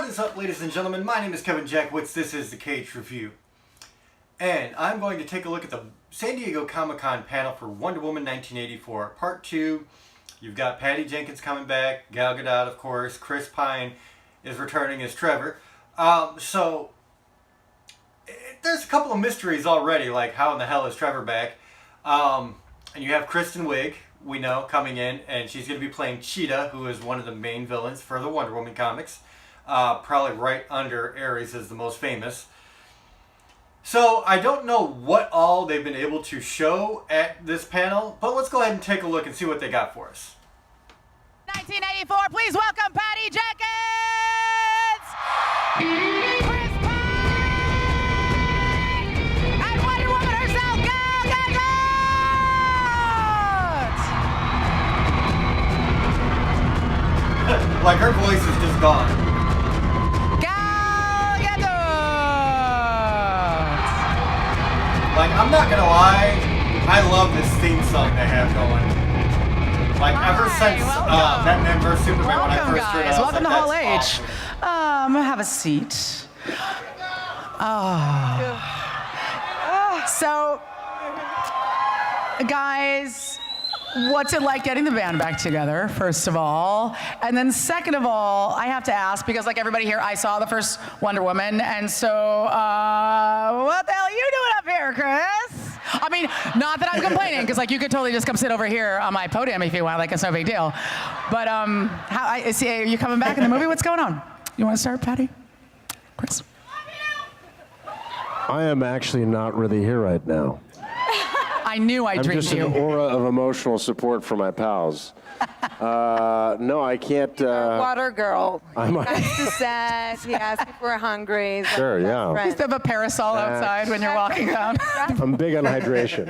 What is up, ladies and gentlemen? My name is Kevin Jackwitz. This is the Kaged Review. And I'm going to take a look at the San Diego Comic-Con panel for Wonder Woman 1984. Part 2. You've got Patty Jenkins coming back, Gal Gadot, of course. Chris Pine is returning as Trevor. There's a couple of mysteries already, like how in the hell is Trevor back? And you have Kristen Wiig, we know, coming in, and she's going to be playing Cheetah, who is one of the main villains for the Wonder Woman comics. Probably right under Ares is the most famous. So I don't know what all they've been able to show at this panel, but let's go ahead and take a look and see what they got for us. 1984, please welcome Patty Jenkins! Chris Pine! And Wonder Woman herself, Gal Gadot! Like her voice is just gone. Gal Gadot! Like, I'm not gonna lie, I love this theme song they have going. Like, ever since Batman vs. Superman, when I first heard it, I was Welcome to like, Hall that's H. awesome. Have a seat. So, guys, what's it like getting the band back together, first of all? And then second of all, I have to ask, because like everybody here, I saw the first Wonder Woman, and so, what the hell are you doing up here, Chris? I mean, not that I'm complaining, because like you could totally just come sit over here on my podium if you want, like it's no big deal. But are you coming back in the movie? What's going on? You want to start, Patty? Chris? I am actually not really here right now. I knew I dreamed I'm just you. an aura of emotional support for my pals. No, I can't. Water girl. I'm Nice to set. He asked if we're hungry. Sure, yeah. You have a parasol outside when you're walking down. I'm big on hydration.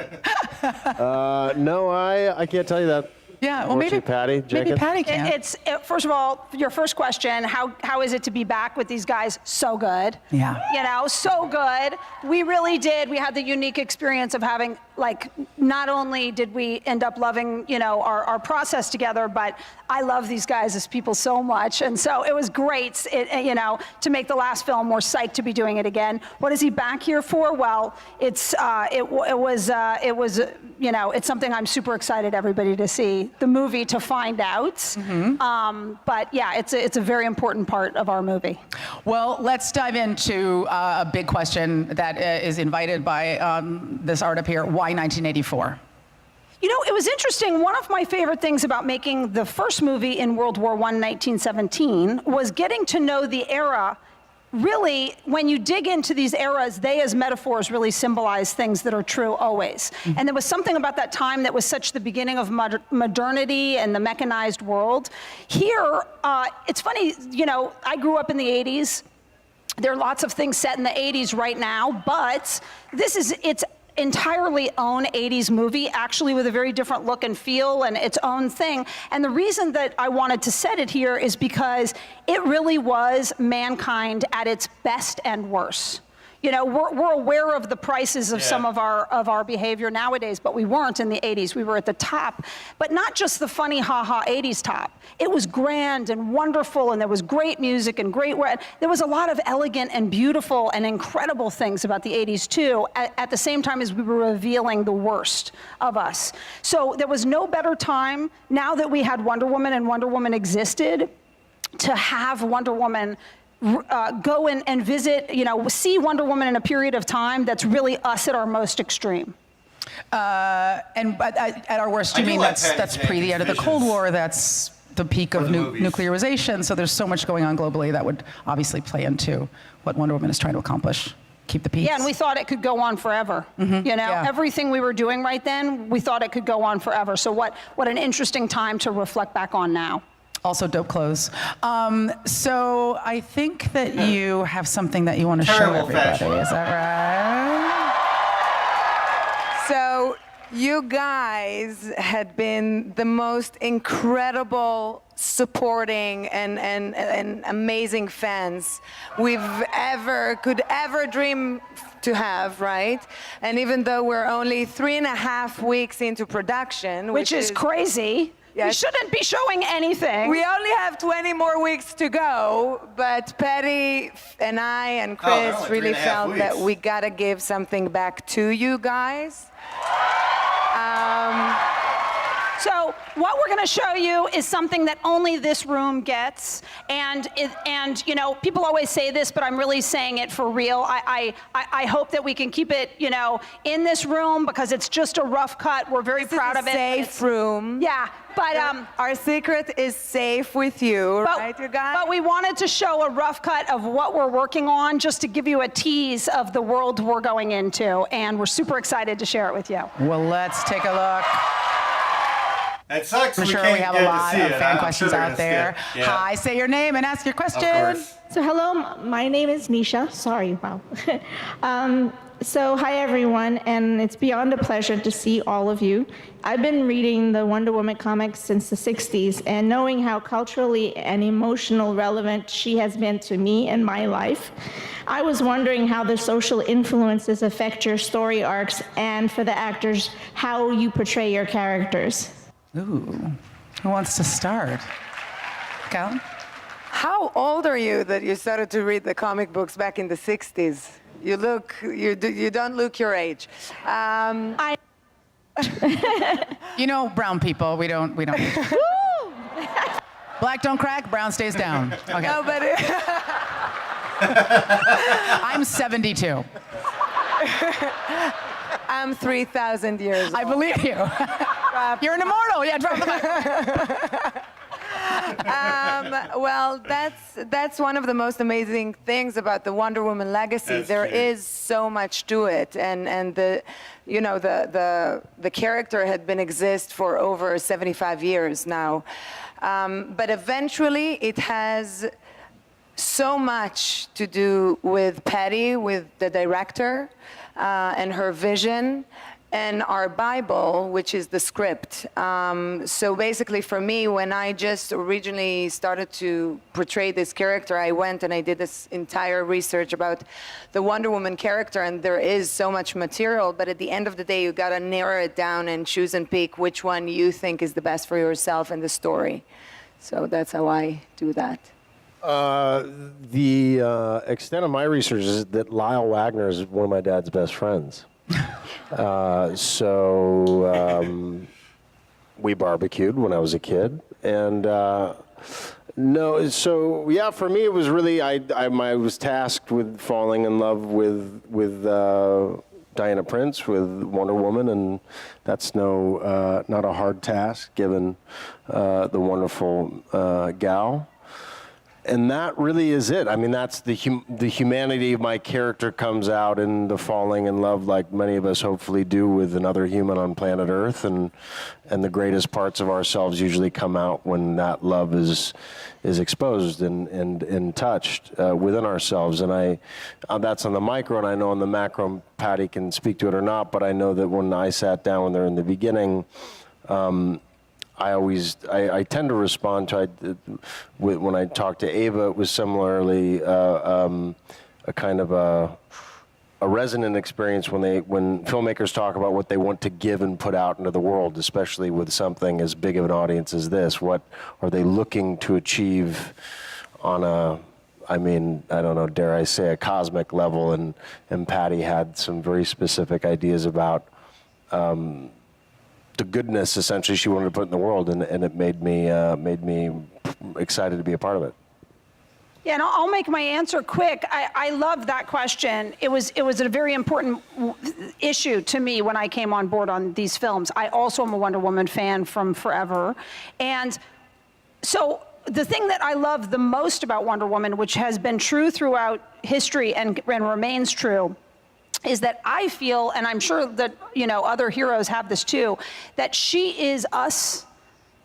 No, I can't tell you that. Yeah, well, maybe Patty Jenkins. Maybe Patty can. First of all, your first question, how is it to be back with these guys? So good. Yeah. You know, so good. We really did. We had the unique experience of having, like, not only did we end up loving, you know, our process together, but I love these guys as people so much. And so it was great, you know, to make the last film. We're psyched to be doing it again. What is he back here for? Well, it was, you know, it's something I'm super excited everybody to see. The movie to find out. Mm-hmm. But yeah, it's a very important part of our movie. Well, let's dive into a big question that is invited by this art up here. Why 1984? You know, it was interesting. One of my favorite things about making the first movie in World War I, 1917, was getting to know the era. Really, when you dig into these eras, they as metaphors really symbolize things that are true always. Mm-hmm. And there was something about that time that was such the beginning of modernity and the mechanized world. Here, it's funny, you know, I grew up in the 80s. There are lots of things set in the 80s right now, but it's entirely own 80s movie, actually with a very different look and feel and its own thing. And the reason that I wanted to set it here is because it really was mankind at its best and worst. You know, we're aware of the prices of some of our behavior nowadays, but we weren't in the 80s. We were at the top, but not just the funny ha-ha 80s top. It was grand and wonderful, and there was great music and there was a lot of elegant and beautiful and incredible things about the 80s too, at the same time as we were revealing the worst of us. So there was no better time, now that we had Wonder Woman and Wonder Woman existed, to have Wonder Woman go and visit, you know, see Wonder Woman in a period of time that's really us at our most extreme. And at our worst, you mean that's pre the end of the Cold War, that's the peak of nuclearization, so there's so much going on globally that would obviously play into what Wonder Woman is trying to accomplish. Keep the peace. Yeah, and we thought it could go on forever. Mm-hmm. You know, everything we were doing right then, we thought it could go on forever. So what an interesting time to reflect back on now. Also dope clothes. So I think that you have something that you want to show everybody. Fashion. Is that right? So you guys had been the most incredible, supporting, and amazing fans could ever dream to have, right? And even though we're only 3.5 weeks into production, which is crazy. We shouldn't be showing anything. We only have 20 more weeks to go, but Patty and I and they're Chris only really 3.5 felt that weeks. we gotta give something back to you guys. So what we're going to show you is something that only this room gets, and you know, people always say this, but I'm really saying it for real. I hope that we can keep it, you know, in this room because it's just a rough cut. We're very proud of it. Safe room. Yeah, but Our secret is safe with you, right, you guys? But we wanted to show a rough cut of what we're working on, just to give you a tease of the world we're going into, and we're super excited to share it with you. Well, let's take a look. It sucks. I'm sure we have a lot of fan questions out there. Yeah. Hi, say your name and ask your question. Of course. So hello, my name is Nisha. Sorry, wow. So hi everyone, and it's beyond a pleasure to see all of you. I've been reading the Wonder Woman comics since the 60s, and knowing how culturally and emotional relevant she has been to me and my life, I was wondering how the social influences affect your story arcs, and for the actors, how you portray your characters. Ooh, who wants to start? Cal? How old are you that you started to read the comic books back in the 60s? You don't look your age. You know, brown people, we don't. Black don't crack, brown stays down. Okay. No, but I'm 72. I'm 3,000 years old. I believe you. You're an immortal. Yeah, drop the mic. Well, that's one of the most amazing things about the Wonder Woman legacy. That's There true. is so much to it, and the character had been exist for over 75 years now, but eventually it has so much to do with Patty, with the director, and her vision, and our Bible, which is the script. So basically for me, when I just originally started to portray this character, I went and I did this entire research about the Wonder Woman character, and there is so much material, but at the end of the day, you gotta narrow it down and choose and pick which one you think is the best for yourself and the story. So that's how I do that. The extent of my research is that Lyle Wagner is one of my dad's best friends. We barbecued when I was a kid, and for me it was really I was tasked with falling in love with Diana Prince, with Wonder Woman, and that's not a hard task given the wonderful gal. And that really is it. I mean, that's the humanity of my character comes out in the falling in love, like many of us hopefully do with another human on planet Earth, and the greatest parts of ourselves usually come out when that love is exposed and touched within ourselves. And that's on the micro, and I know on the macro, Patty can speak to it or not. But I know that when I sat down when they're in the beginning. I tend to respond to when I talk to Ava. It was similarly a kind of a resonant experience when filmmakers talk about what they want to give and put out into the world, especially with something as big of an audience as this. What are they looking to achieve on I don't know, dare I say, a cosmic level? And Patty had some very specific ideas about the goodness, essentially, she wanted to put in the world, and it made me excited to be a part of it. Yeah, and I'll make my answer quick. I love that question. It was a very important issue to me when I came on board on these films. I also am a Wonder Woman fan from forever. And so the thing that I love the most about Wonder Woman, which has been true throughout history and remains true, is that I feel, and I'm sure that other heroes have this too, that she is us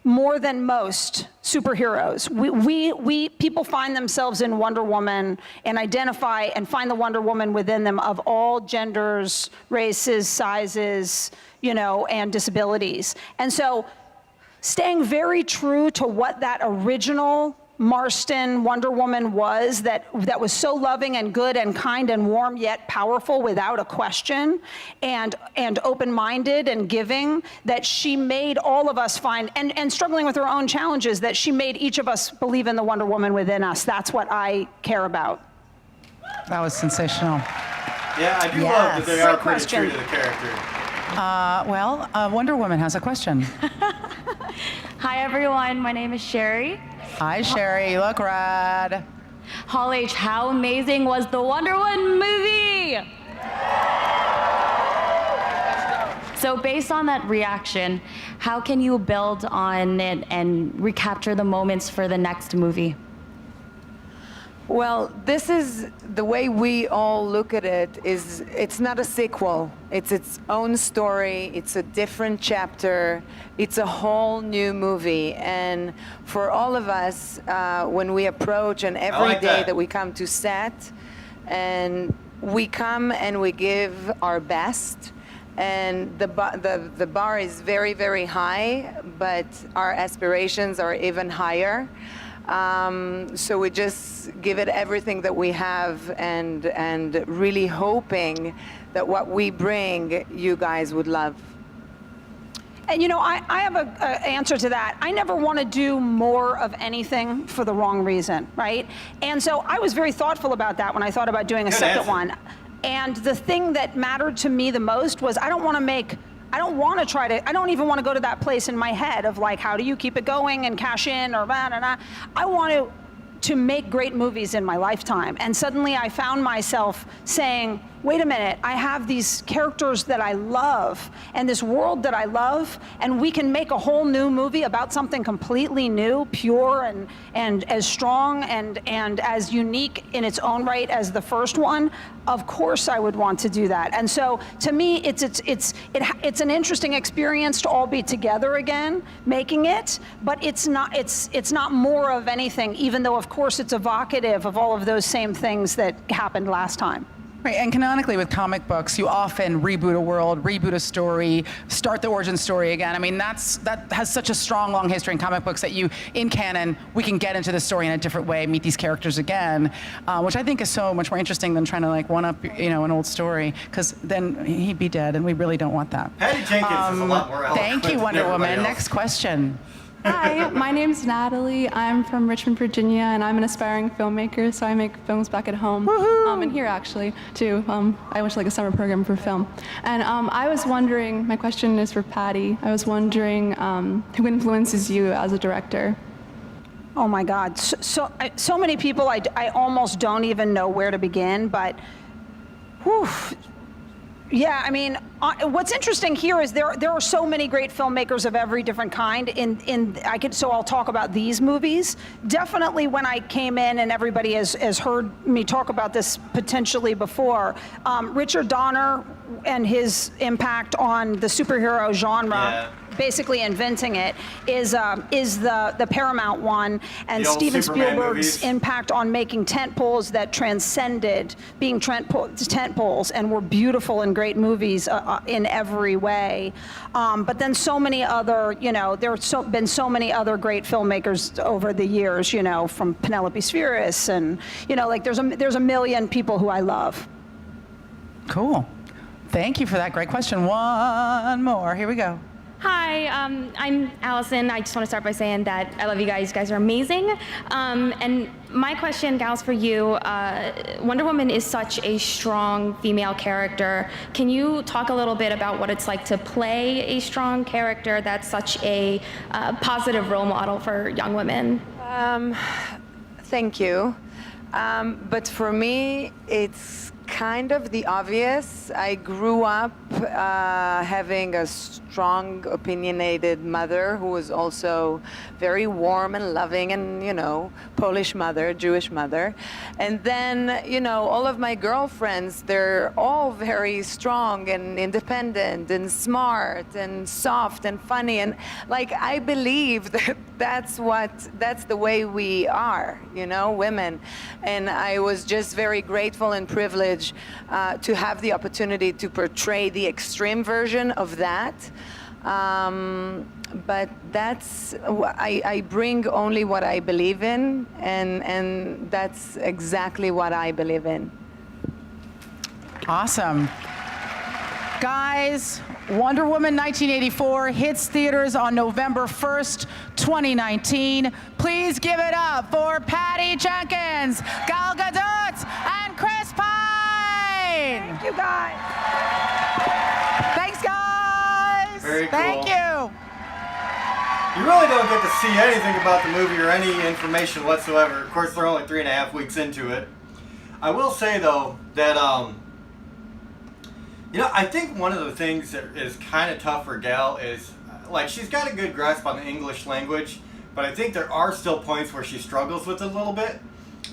more than most superheroes. We people find themselves in Wonder Woman and identify and find the Wonder Woman within them of all genders, races, sizes, and disabilities. And so staying very true to what that original Marston Wonder Woman was, that was so loving and good and kind and warm yet powerful without a question, and open-minded and giving, that she made all of us find, and struggling with her own challenges, that she made each of us believe in the Wonder Woman within us. That's what I care about. That was sensational. Yeah, I do love that they are pretty true to the character. Wonder Woman has a question. Hi everyone, my name is Sherry. Hi, Sherry. You look rad. Hall H, how amazing was the Wonder Woman movie? So based on that reaction, how can you build on it and recapture the moments for the next movie? Well, this is the way we all look at it. Is it's not a sequel. It's its own story. It's a different chapter. It's a whole new movie. And for all of us, when we approach, and every day that we come to set, and we come and we give our best, and the bar is very, very high, but our aspirations are even higher. So we just give it everything that we have, and really hoping that what we bring, you guys would love. And you know, I have an answer to that. I never want to do more of anything for the wrong reason, right? And so I was very thoughtful about that when I thought about doing a second one. And the thing that mattered to me the most was I don't even want to go to that place in my head of like, how do you keep it going and cash in or blah, blah, blah. I want to make great movies in my lifetime. And suddenly I found myself saying, wait a minute, I have these characters that I love and this world that I love, and we can make a whole new movie about something completely new, pure and as strong and as unique in its own right as the first one. Of course I would want to do that. And so to me, it's an interesting experience to all be together again, making it, but it's not more of anything, even though of course it's evocative of all of those same things that happened last time. Right, and canonically with comic books, you often reboot a world, reboot a story, start the origin story again. I mean, that has such a strong, long history in comic books that in canon, we can get into the story in a different way, meet these characters again, which I think is so much more interesting than trying to like one-up, an old story, because then he'd be dead, and we really don't want that. Patty Jenkins is a lot more eloquent. Thank you, Wonder Woman. Next question. Hi, my name's Natalie. I'm from Richmond, Virginia, and I'm an aspiring filmmaker, so I make films back at home. And here, actually, too. I went to like a summer program for film. And I was wondering, my question is for Patty. I was wondering who influences you as a director? Oh my God, so many people, I almost don't even know where to begin, but whew. Yeah, I mean, what's interesting here is there are so many great filmmakers of every different kind. So I'll talk about these movies. Definitely, when I came in, and everybody has heard me talk about this potentially before, Richard Donner and his impact on the superhero genre. Basically inventing it is the Paramount one, and Steven Spielberg's impact on making tent poles that transcended being tent poles and were beautiful and great movies in every way. But then so many other, been so many other great filmmakers over the years, from Penelope Spheris, and there's a million people who I love. Cool. Thank you for that great question. One more. Here we go. Hi, I'm Allison. I just want to start by saying that I love you guys. You guys are amazing. And my question, gals, for you, Wonder Woman is such a strong female character. Can you talk a little bit about what it's like to play a strong character that's such a positive role model for young women? Thank you. But for me, it's kind of the obvious. I grew up having a strong, opinionated mother who was also very warm and loving, and Polish mother, Jewish mother. And then all of my girlfriends, they're all very strong and independent and smart and soft and funny, and I believe that that's the way we are, women. And I was just very grateful and privileged to have the opportunity to portray the extreme version of that. but I bring only what I believe in, and that's exactly what I believe in. Awesome. Guys, Wonder Woman 1984 hits theaters on November 1st, 2019. Please give it up for Patty Jenkins, Gal Gadot, and Chris Pine. Thank you, guys. Thanks, guys. Very cool. Thank you. You really don't get to see anything about the movie or any information whatsoever. Of course, they're only 3.5 weeks into it. I will say, though, that, I think one of the things that is kind of tough for Gal is, like, she's got a good grasp on the English language, but I think there are still points where she struggles with it a little bit,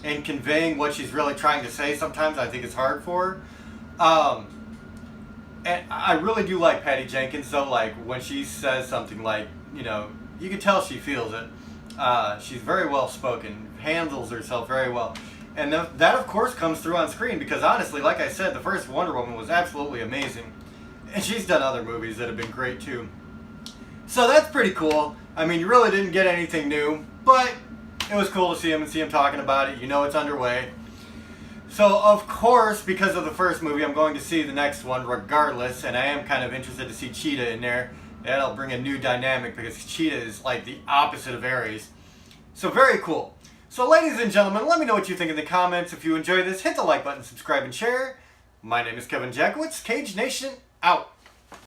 and conveying what she's really trying to say sometimes I think it's hard for her. And I really do like Patty Jenkins, though, like, when she says something like, you can tell she feels it. She's very well spoken, handles herself very well. And that, of course, comes through on screen because, honestly, like I said, the first Wonder Woman was absolutely amazing. And she's done other movies that have been great, too. So that's pretty cool. I mean, you really didn't get anything new, but it was cool to see him talking about it. You know it's underway. So, of course, because of the first movie, I'm going to see the next one regardless, and I am kind of interested to see Cheetah in there. That'll bring a new dynamic because Cheetah is like the opposite of Ares. So very cool. So ladies and gentlemen, let me know what you think in the comments. If you enjoyed this, hit the like button, subscribe, and share. My name is Kevin Jackowitz. Kaged Nation, out.